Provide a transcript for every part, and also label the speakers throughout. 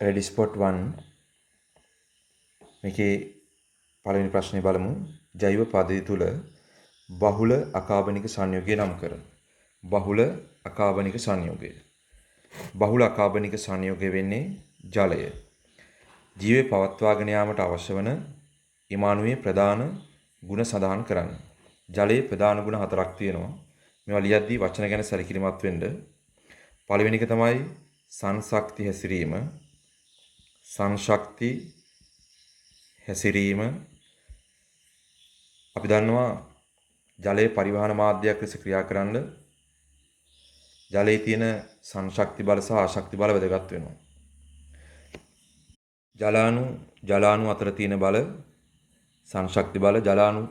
Speaker 1: Ready spot 1 මේකේ පළවෙනි ප්‍රශ්නේ බලමු. ජෛව පද්ධතිය තුල බහුල අකාබනික සංයෝගය නම් කර. බහුල අකාබනික සංයෝගය. බහුල අකාබනික සංයෝගය වෙන්නේ ජලය. ජීවේ පවත්වාගෙන යාමට අවශ්‍ය වන ඉමානුවේ ප්‍රධාන ගුණ සඳහන් කරන්න. ජලයේ ප්‍රධාන ගුණ 4ක් තියෙනවා. මේවා ලියද්දී වචන ගැන සැලකිලිමත් වෙන්න. පළවෙනි එක තමයි සංශක්ති හැසිරීම. සංශක්ති හැසිරීම අපි දන්නවා ජලයේ පරිවහන මාධ්‍යයක් ලෙස ක්‍රියා කරන්න ජලයේ තියෙන සංශක්ති බල සහ අශක්ති බල වැදගත් වෙනවා. ජලාණු අතර තියෙන බල සංශක්ති බල ජලාණු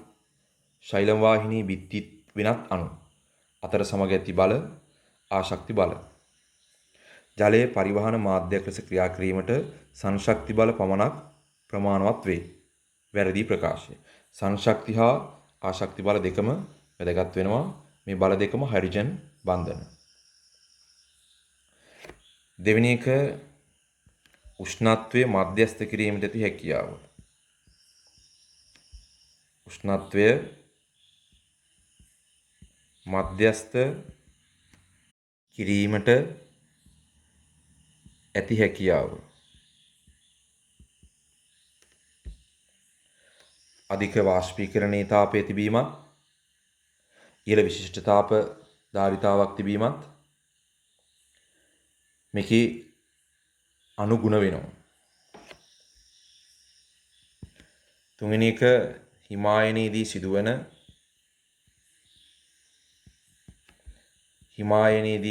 Speaker 1: ශෛලම් වාහිනී බිත්ති වෙනත් අණු අතර සමග ඇති බල ආශක්ති බල. ජලයේ පරිවහන මාධ්‍යයක් ලෙස ක්‍රියා කිරීමට සංශක්ති බල පමණක් ප්‍රමාණවත් වේ. වැරදි ප්‍රකාශය. සංශක්ති හා ආශක්ති බල දෙකම වැදගත් වෙනවා. මේ බල දෙකම හයිඩ්‍රජන් බන්ධන. දෙවෙනි එක උෂ්ණත්වය මධ්‍යස්ථ කිරීමට ඇති හැකියාව. උෂ්ණත්වය මධ්‍යස්ථ කිරීමට ඇති හැකියාව. අධික වාෂ්පීකරණයේ තාපය තිබීමත් ඉහළ විශිෂ්ට තාප ධාරිතාවක් තිබීමත් මේකේ අනුගුණ වෙනවා. තුන්වෙනි එක හිමායනයේදී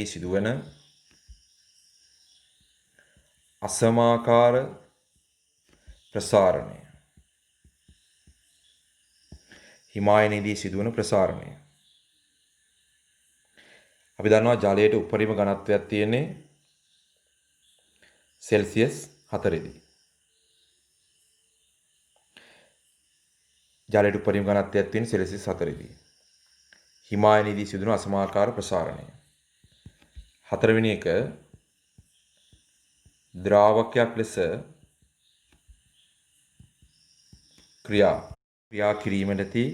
Speaker 1: සිදුවන අසමාකාර ප්‍රසාරණය. හිමායනයේදී සිදුවන ප්‍රසාරණය. අපි දන්නවා ජලයට උපරිම ඝනත්වයක් තියෙන්නේ සෙල්සියස් 4දී. ජලයට උපරිම ඝනත්වයක් තියෙන්නේ සෙල්සියස් 4දී. හිමායනයේදී සිදුවන අසමාකාර ප්‍රසාරණය. හතරවෙනි එක ද්‍රාවකයක් ලෙස ක්‍රියා කිරීමට ඇති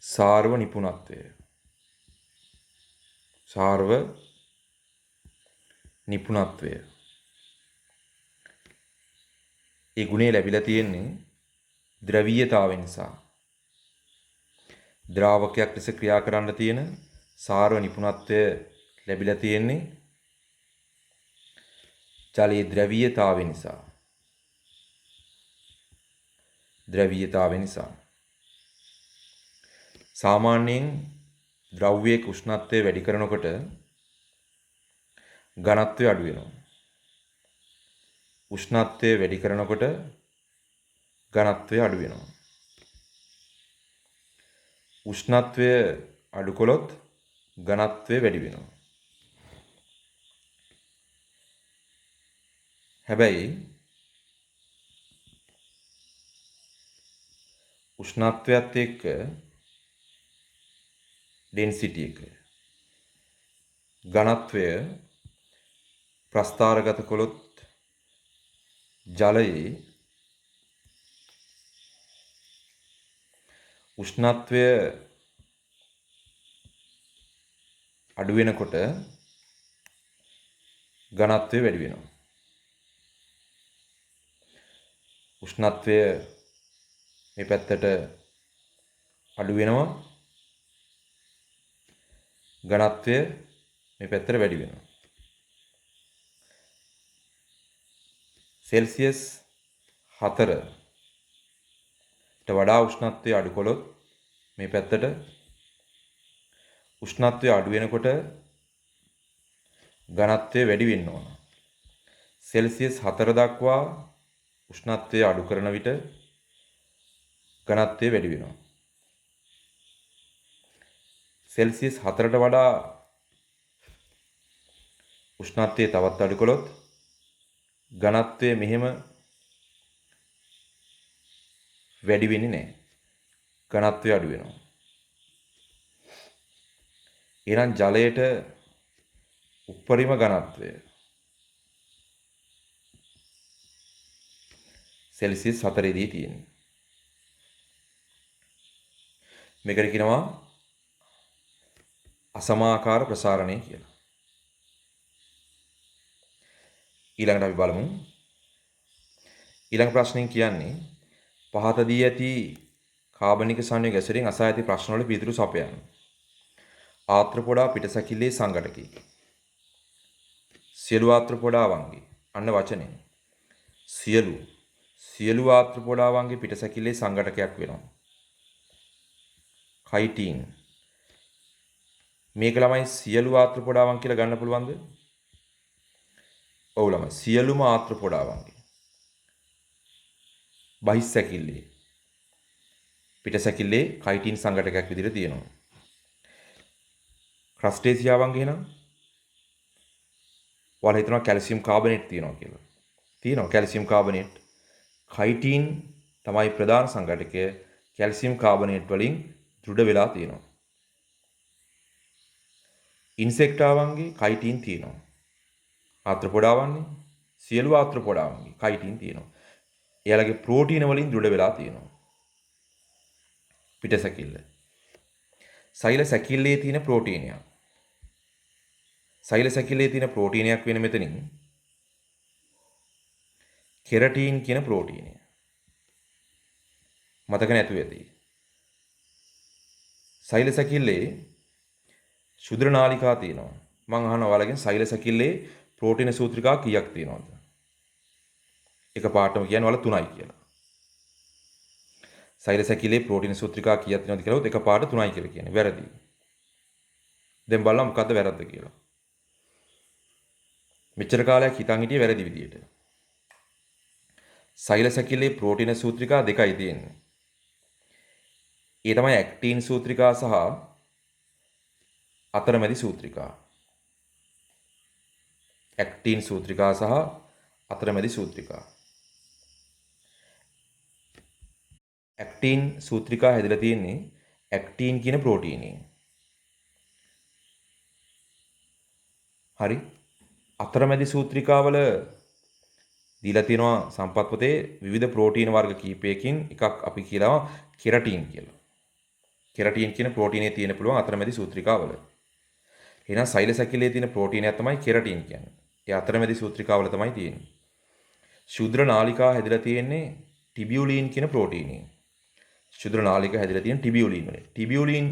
Speaker 1: සාර්ව නිපුණත්වය. සාර්ව නිපුණත්වය. ඒ ගුණය ලැබිලා තියෙන්නේ ද්‍රවීයතාවය නිසා. ද්‍රාවකයක් ලෙස ක්‍රියා කරන්න තියෙන සාර්ව නිපුණත්වය ලැබිලා තියෙන්නේ ජලයේ ද්‍රවීයතාවය නිසා. සාමාන්‍යයෙන් ද්‍රව්‍යයක උෂ්ණත්වය වැඩි කරනකොට ඝනත්වය අඩු වෙනවා. උෂ්ණත්වය වැඩි කරනකොට ඝනත්වය අඩු වෙනවා. උෂ්ණත්වය අඩු කළොත් ඝනත්වය වැඩි වෙනවා. හැබැයි උෂ්ණත්වයත් එක්ක ඩෙන්සිටි එක ඝනත්වය ප්‍රස්ථාරගත කළොත් ජලයේ උෂ්ණත්වය අඩු වෙනකොට ඝනත්වය වැඩි වෙනවා. උෂ්ණත්වය මේ පැත්තට අඩු වෙනවා. ඝනත්වය මේ පැත්තට වැඩි වෙනවා. සෙල්සියස් 4ට වඩා උෂ්ණත්වය අඩු කළොත් මේ පැත්තට උෂ්ණත්වය අඩු වෙනකොට ඝනත්වය වැඩි වෙන්න ඕන. සෙල්සියස් 4 දක්වා උෂ්ණත්වය අඩු කරන විට ඝනත්වය වැඩි වෙනවා. සෙල්සියස් 4ට වඩා උෂ්ණත්වය තවත් අඩු කළොත් ඝනත්වය මෙහෙම වැඩි වෙන්නේ නැහැ. ඝනත්වය අඩු වෙනවා. එහෙනම් ජලයට උප්පරිම ඝනත්වය සෙල්සියස් 4 දී තියෙන්නේ. මේකට කියනවා අසමාකාර ප්‍රසාරණය කියලා. ඊළඟට අපි බලමු. ඊළඟ ප්‍රශ්نين කියන්නේ පහත දී ඇති කාබනික සංයෝග ඇසුරින් අසා ඇති ප්‍රශ්න වල පිළිතුරු සපයන්න. ආත්‍රපොඩා පිටසැකිල්ලේ සංඝටකි. සියලු ආත්‍රපොඩාවන්ගේ අන්න වචනේ. සියලු ආත්‍රපොඩාවන්ගේ පිටසැකිල්ලේ සංඝටකයක් වෙනවා. කයිටින්. මේක ළමයි සියලු ආත්‍රපොඩාවන් කියලා ගන්න පුළුවන්ද? ඔව් ළමයි. සියලුම ආත්‍රපොඩාවන්ගේ බහිස්සැකිල්ලේ පිටසැකිල්ලේ කයිටින් සංඝටකයක් විදිහට තියෙනවා. ක්‍රස්ටේසියාවන්ගේ නම් ඔයාලා හිතනවා කැල්සියම් කාබනේට් තියෙනවා කියලා. තියෙනවා කැල්සියම් කාබනේට්. කයිටින් තමයි ප්‍රධාන සංඝටකය. කැල්සියම් කාබනේට් වලින් දෘඩ වෙලා තියෙනවා. ඉන්සෙක්ටාවන්ගේ කයිටින් තියෙනවා. ආත්‍රපොඩාවන්ගේ සියලු ආත්‍රපොඩාවන්ගේ කයිටින් තියෙනවා. එයාලගේ ප්‍රෝටීන වලින් දෘඩ වෙලා තියෙනවා. පිටසැකිල්ල. සෛල සැකිල්ලේ තියෙන ප්‍රෝටීනයක්. සෛල සැකිල්ලේ තියෙන ප්‍රෝටීනයක් වෙන මෙතනින් කෙරටින් කියන ප්‍රෝටීනය. මතක නැතුව ඇති. සෛල සැකිල්ලේ ශුද්‍ර නාලිකා තියෙනවා. මම අහනවා ඔයාලගෙන් සෛල සැකිල්ලේ ප්‍රෝටීන සූත්‍රිකා කීයක් තියෙනවද? එක පාඩම කියන්නේ ඔයාලා 3යි කියලා. සෛල සැකිල්ලේ ප්‍රෝටීන සූත්‍රිකා කීයක් තියෙනවද කියලා උත් එක පාඩම 3යි කියලා කියන්නේ. වැරදි. දැන් බලන්න මොකද්ද වැරද්ද කියලා. මෙච්චර කාලයක් හිතන් හිටියේ වැරදි විදියට. සෛල සැකිල්ලේ ප්‍රෝටීන සූත්‍රිකා දෙකයි තියෙන්නේ. ඒ තමයි ඇක්ටින් සූත්‍රිකා සහ අතරමැදි සූත්‍රිකා. ඇක්ටින් සූත්‍රිකා සහ අතරමැදි සූත්‍රිකා. ඇක්ටින් සූත්‍රිකා හැදලා තියෙන්නේ ඇක්ටින් කියන ප්‍රෝටීනයෙන්. හරි. අතරමැදි සූත්‍රිකාවල දීලා තියෙනවා සම්පත් පොතේ විවිධ ප්‍රෝටීන වර්ග කීපයකින් එකක් අපි කියනවා කෙරටින් කියලා. කෙරටින් කියන ප්‍රෝටීනේ තියෙන පුළුවන් අතරමැදි සූත්‍රිකාවල. එහෙනම් සෛල සැකිල්ලේ තියෙන ප්‍රෝටීනයක් තමයි කෙරටින් කියන්නේ. ඒ අතරමැදි සූත්‍රිකාවල තමයි තියෙන්නේ. ශුද්‍ර නාලිකා හැදිලා තියෙන්නේ ටිබියුලින් කියන ප්‍රෝටීනයෙන්. ශුද්‍ර නාලිකා හැදිලා තියෙන ටිබියුලින් වලින්. ටිබියුලින්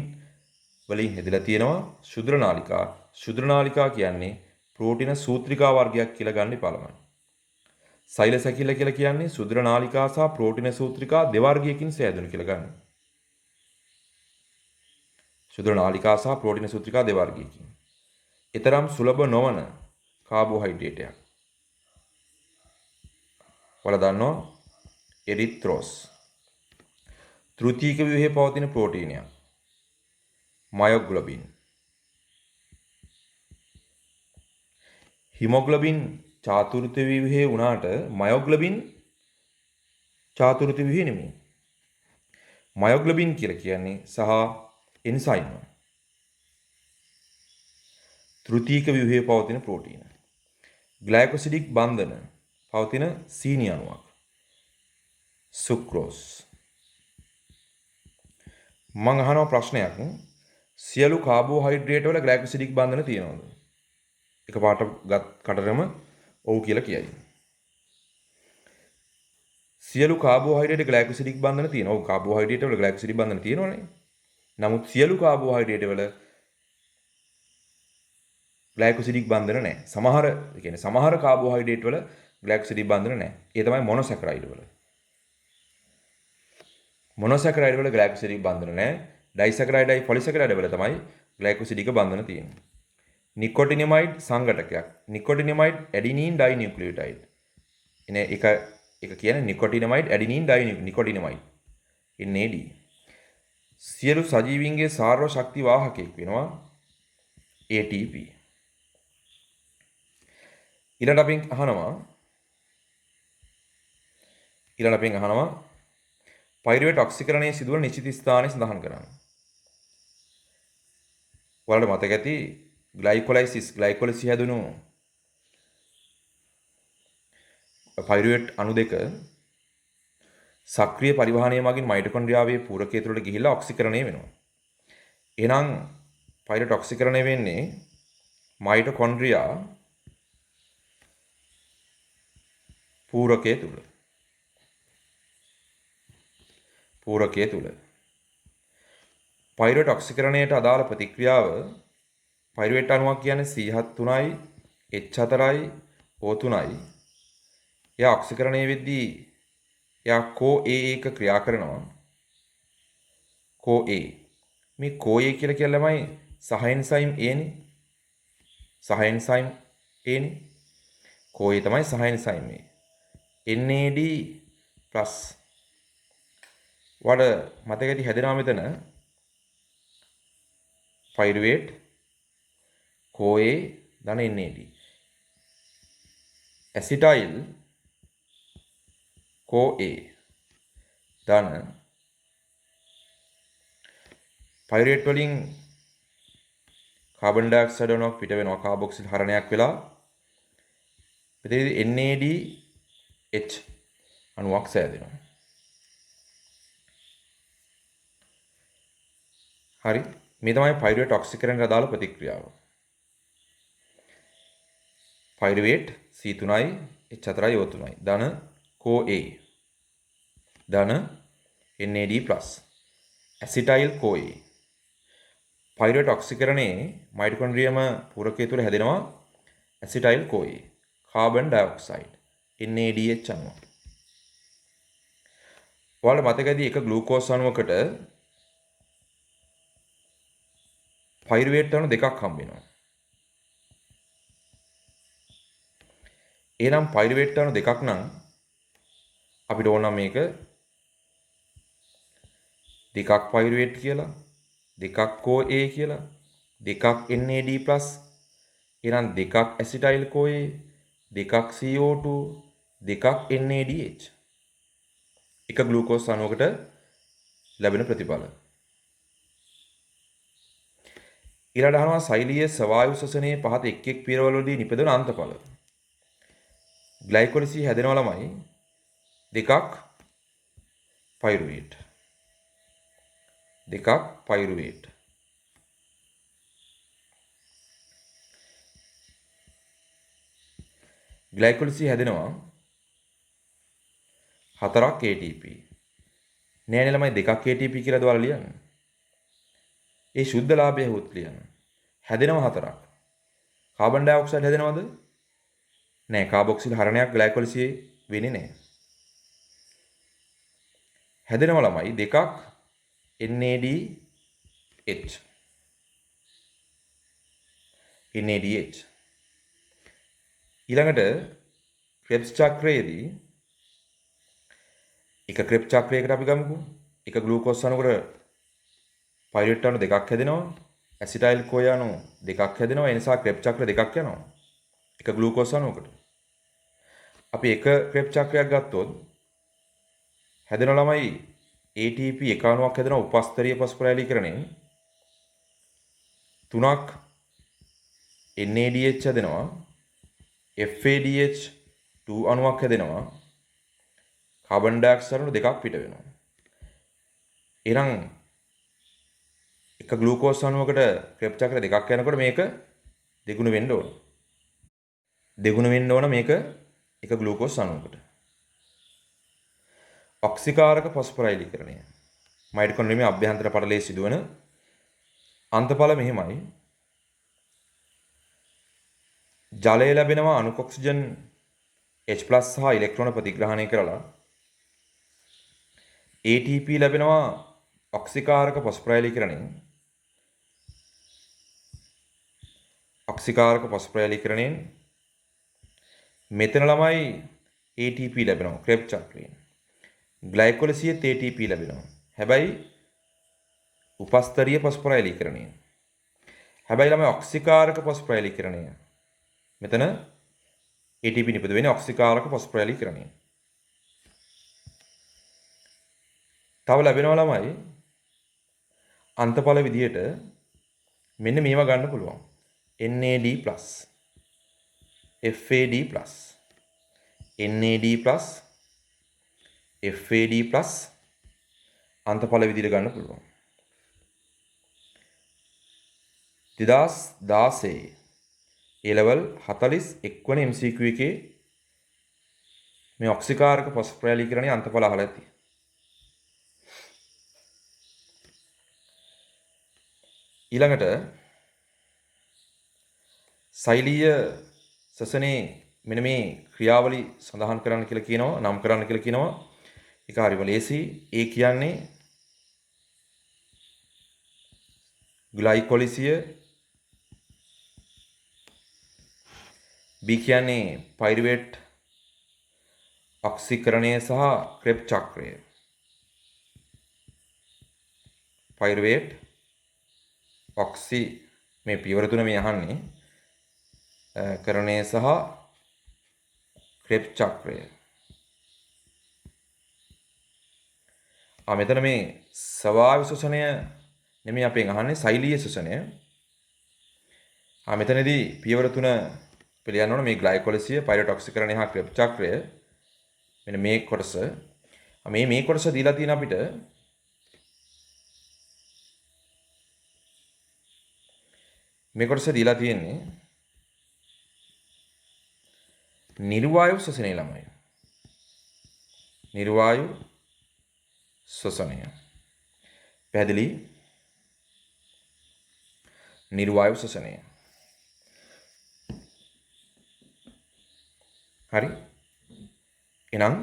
Speaker 1: වලින් හැදිලා තියෙනවා ශුද්‍ර නාලිකා. ශුද්‍ර නාලිකා කියන්නේ ප්‍රෝටීන සූත්‍රිකා වර්ගයක් කියලා ගන්න පළමයි. සෛල සැකිල්ල කියලා කියන්නේ ශුද්‍ර නාලිකා සහ ප්‍රෝටීන සූත්‍රිකා දෙවර්ගයකින් සෑදුණු කියලා ගන්න. ශුද්‍ර නාලිකා සහ ප්‍රෝටීන සූත්‍රිකා දෙවර්ගයකින්. ඊතරම් සුලභ නොවන කාබෝහයිඩ්‍රේටයක්. ඔයාලා දන්නවා එරිත්‍රෝස්. තෘතීයික ව්‍යුහයේ පවතින ප්‍රෝටීනයක්. මයොග්ලොබින්. හිමොග්ලොබින් චාතුර්ථ ව්‍යුහයේ වුණාට මයොග්ලොබින් චාතුර්ථ ව්‍යුහය නෙමෙයි. මයොග්ලොබින් කියලා කියන්නේ සහ එන්සයිම්. තෘතීයික ව්‍යුහයේ පවතින ප්‍රෝටීන. ග්ලයිකොසිඩික් බන්ධන පවතින සීනි අණුවක්. සුක්‍රෝස්. මම අහනවා ප්‍රශ්නයක්. සියලු කාබෝහයිඩ්‍රේට් වල ග්ලයිකොසිඩික් බන්ධන තියෙනවද? එකපාරට කටරම ඔව් කියලා කියයි. සියලු කාබෝහයිඩ්‍රේට් ග්ලයිකොසිඩික් බන්ධන තියෙනවා. ඔව් කාබෝහයිඩ්‍රේට් වල ග්ලයිකොසිඩික් බන්ධන තියෙනවනේ. නමුත් සියලු කාබෝහයිඩ්‍රේට් වල ග්ලයිකොසිඩික් බන්ධන නැහැ. සමහර කාබෝහයිඩ්‍රේට් වල ග්ලයිකොසිඩික් බන්ධන නැහැ. ඒ තමයි මොනොසැකරයිඩ් වල. මොනොසැකරයිඩ් වල ග්ලයිකොසිඩික් බන්ධන නැහැ. ඩයිසැකරයිඩයි පොලිසැකරයිඩ් වල තමයි ග්ලයිකොසිඩික බන්ධන තියෙන්නේ. නිකොටිනමයිඩ් සංඝටකයක්. නිකොටිනමයිඩ් ඇඩිනීන් ඩයිනියුක්ලියෝටයිඩ්. එනේ එක කියන්නේ නිකොටිනමයිඩ් ඇඩිනීන් ඩයිනිකොටිනමයිඩ්. NAD. සියලු සජීවීන්ගේ සාරව ශක්ති වාහකයක් වෙනවා ATP. ඊළඟට අපෙන් අහනවා පයිරුවේට් ඔක්සිකරණයේ සිදුවන නිශ්චිත ස්ථානය සඳහන් කරන්න. ඔයාලට මතක ඇති ග්ලයිකොලයිසිස් ග්ලයිකොලිසි හැදුණු පයිරුවේට් අණු දෙක සක්‍රීය පරිවහනය මගින් මයිටොකොන්ඩ්‍රියාවේ පූරකය තුළට ගිහිල්ලා ඔක්සිකරණය වෙනවා. එහෙනම් පයිරුවේට් ඔක්සිකරණය වෙන්නේ මයිටොකොන්ඩ්‍රියා පූරකය තුළ. පයිරුවේට් ඔක්සිකරණයට අදාළ ප්‍රතික්‍රියාව පයිරුවේට් අණුවක් කියන්නේ C7යි H4යි O3යි. එයා ඔක්සිකරණය වෙද්දී එයා CoA එක ක්‍රියා කරනවා. CoA. මේ CoA කියලා කියලාමයි සහ එන්සයිම් A නේ. සහ එන්සයිම් A නේ. CoA තමයි සහ එන්සයිම් A. NAD+ වල මතකදී හැදෙනවා මෙතන පයිරුවේට් CoA ධන NAD. ඇසිටයිල් CoA ධන පයිරුවේට් වලින් කාබන් ඩයොක්සයිඩ් අණුවක් පිට වෙනවා කාබොක්සිල් හරණයක් වෙලා. මෙතනදී NADH අණුවක් සෑදෙනවා. හරි. මේ තමයි පයිරුවේට් ඔක්සිකරණයට අදාළ ප්‍රතික්‍රියාව. පයිරුවේට් C3යි H4යි O3යි ධන CoA ධන NAD+ ඇසිටයිල් CoA. පයිරුවේට් ඔක්සිකරණයේ මයිටොකොන්ඩ්‍රියම පූරකය තුළ හැදෙනවා ඇසිටයිල් CoA කාබන් ඩයොක්සයිඩ් NADH අණුව. ඔයාලට මතකදී එක ග්ලූකෝස් අණුවකට පයිරුවේට් අණු දෙකක් හම්බ වෙනවා. එහෙනම් පයිරුවේට් අණු දෙකක් නම් අපිට ඕන මේක දෙකක් පයිරුවේට් කියලා, දෙකක් CoA කියලා, දෙකක් NAD+, එහෙනම් දෙකක් ඇසිටයිල් CoA, දෙකක් CO2, දෙකක් NADH. එක ග්ලූකෝස් අණුවකට ලැබෙන ප්‍රතිඵල. ඊළඟට අහනවා සෛලීය ස්වායු ශ්වසනයේ පහත එක් එක් පියවරවලදී නිපදවන අන්තඵල. ග්ලයිකොලිසි හැදෙනවා ළමයි දෙකක් පයිරුවේට්. ග්ලයිකොලිසි හැදෙනවා 4ක් ATP. නෑනේ ළමයි දෙකක් ATP කියලා දාලා ලියන්න. ඒ ශුද්ධ ලාභය හොත් ලියන්න. හැදෙනවා 4ක්. කාබන් ඩයොක්සයිඩ් හැදෙනවද? නෑ. කාබොක්සිල් හරණයක් ග්ලයිකොලිසියේ වෙන්නේ නෑ. හැදෙනවා ළමයි දෙකක් NADH. ඊළඟට ක්‍රෙබ්ස් චක්‍රයේදී එක ක්‍රෙබ්ස් චක්‍රයකට අපි ගමුකෝ. එක ග්ලූකෝස් අණුවකට පයිරුවේට් අණු දෙකක් හැදෙනවා. ඇසිටයිල් CoA අණු දෙකක් හැදෙනවා. ඒ නිසා ක්‍රෙබ්ස් චක්‍ර දෙකක් යනවා. එක ග්ලූකෝස් අණුවකට. අපි එක ක්‍රෙබ්ස් චක්‍රයක් ගත්තොත් හැදෙන ළමයි ATP එක අණුවක් හැදෙනවා උපස්තරීය ෆොස්ෆොරයිලීකරණයෙන්. 3ක් NADH හැදෙනවා. FADH2 අණුවක් හැදෙනවා. කාබන් ඩයොක්සයිඩ් අණු දෙකක් පිට වෙනවා. එහෙනම් එක ග්ලූකෝස් අණුවකට ක්‍රෙබ්ස් චක්‍ර දෙකක් යනකොට මේක දෙගුණ වෙන්න ඕන. මේක එක ග්ලූකෝස් අණුවකට. ඔක්සිකාරක ෆොස්ෆොරයිලීකරණය මයිටොකොන්ඩ්‍රියමේ අභ්‍යන්තර පටලයේ සිදුවන අන්තඵල මෙහිමයි. ජලය ලැබෙනවා අණුක ඔක්සිජන් H+ සහ ඉලෙක්ට්‍රෝන ප්‍රතිග්‍රහණය කරලා. ATP ලැබෙනවා ඔක්සිකාරක ෆොස්ෆොරයිලීකරණයෙන්. මෙතන ළමයි ATP ලැබෙනවා ක්‍රෙබ්ස් චක්‍රයෙන්. ග්ලයිකොලිසියෙත් ATP ලැබෙනවා. හැබැයි උපස්තරීය ෆොස්ෆොරයිලීකරණයෙන්. හැබැයි ළමයි ඔක්සිකාරක ෆොස්ෆොරයිලීකරණය. මෙතන ATP නිපද වෙන්නේ ඔක්සිකාරක ෆොස්ෆොරයිලීකරණයෙන්. තව ලැබෙනවා ළමයි අන්තඵල විදියට මෙන්න මේවා ගන්න පුළුවන්. NAD+, FAD+, NAD+, FAD+, අන්තඵල විදිහට ගන්න පුළුවන්. 2016 A level 41 වන MCQ එකේ මේ ඔක්සිකාරක ෆොස්ෆරයිලීකරණයේ අන්තඵල අහලා ඇති. ඊළඟට සෛලීය සසනේ මෙන්න මේ ක්‍රියාවලි සඳහන් කරන්න කියලා කියනවා, නම් කරන්න කියලා කියනවා. ඒක හරිම ලේසි. A කියන්නේ ග්ලයිකොලිසිය, B කියන්නේ පයිරුවේට් ඔක්සිකරණය සහ ක්‍රෙබ් චක්‍රය. පයිරුවේට් ඔක්සි මේ පියවර තුන මේ අහන්නේ කරණය සහ ක්‍රෙබ් චක්‍රය. මෙතන මේ ස්වභාවික ශ්වසනය නෙමෙයි අපෙන් අහන්නේ, සෛලීය ශ්වසනය. මෙතනදී පියවර තුන පිළිගන්න ඕන. මේ ග්ලයිකොලිසිය, පයිරුවේට් ඔක්සිකරණය හා ක්‍රෙබ් චක්‍රය. මෙන්න මේ කොටස. මේ කොටස දීලා තියෙන අපිට මේ කොටස දීලා තියෙන්නේ නිර්වායු ශ්වසනය ළමයි. නිර්වායු ශ්වසනය. පැහැදිලි? නිර්වායු ශ්වසනය. හරි. එහෙනම්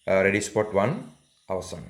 Speaker 1: රෙඩි ස්පොට් 1 අවසන්.